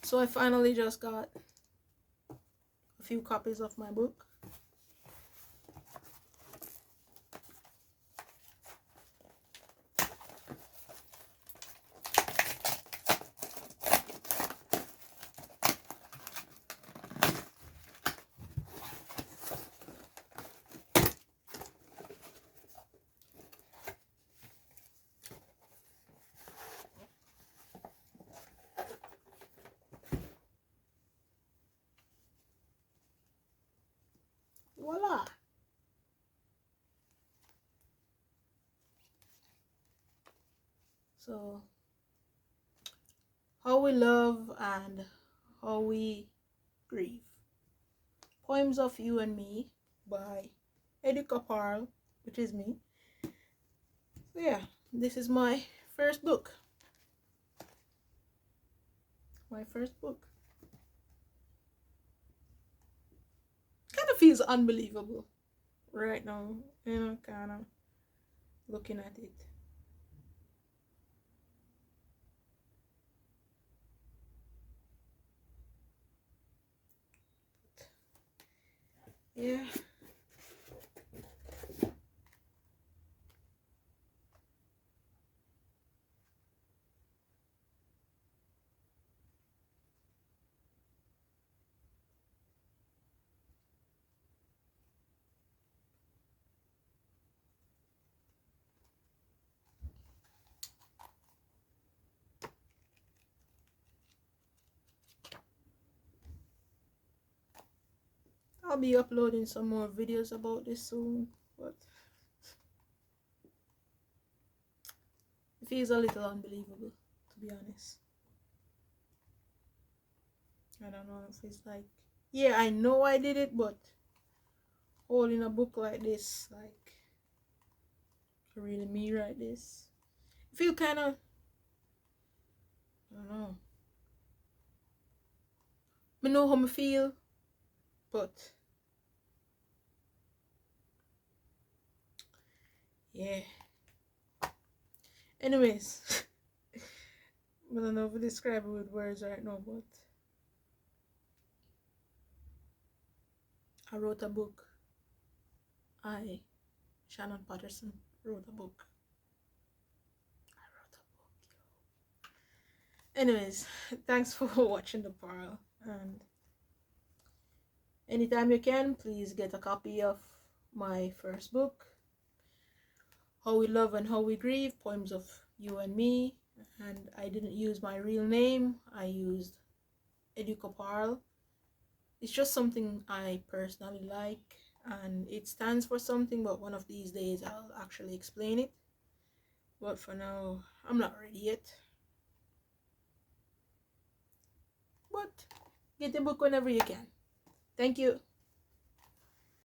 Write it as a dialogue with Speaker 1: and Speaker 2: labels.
Speaker 1: So I finally just got a few copies of my book. Voila! So, How We Love and How We Grieve. Poems of You and Me by Eddie Kaparl, which is me. So yeah, this is my first book. My first book. Kind of feels unbelievable right now, kind of looking at it. Yeah. I'll be uploading some more videos about this soon, but it feels a little unbelievable, to be honest. I don't know if it's like, yeah, I know I did it, but holding a book like this, like, really me write this, I feel kind of, I don't know. I know how I feel, but yeah. Anyways, I don't know if I describe it with words right now, but I wrote a book. Shannon Patterson, wrote a book. I wrote a book, yo. Anyways, thanks for watching the Parl, and anytime you can, please get a copy of my first book, How We Love and How We Grieve, Poems of You and Me. And I didn't use my real name, I used Eddie Kaparl. It's just something I personally like, and it stands for something, but one of these days I'll actually explain it. But for now, I'm not ready yet. But get the book whenever you can. Thank you.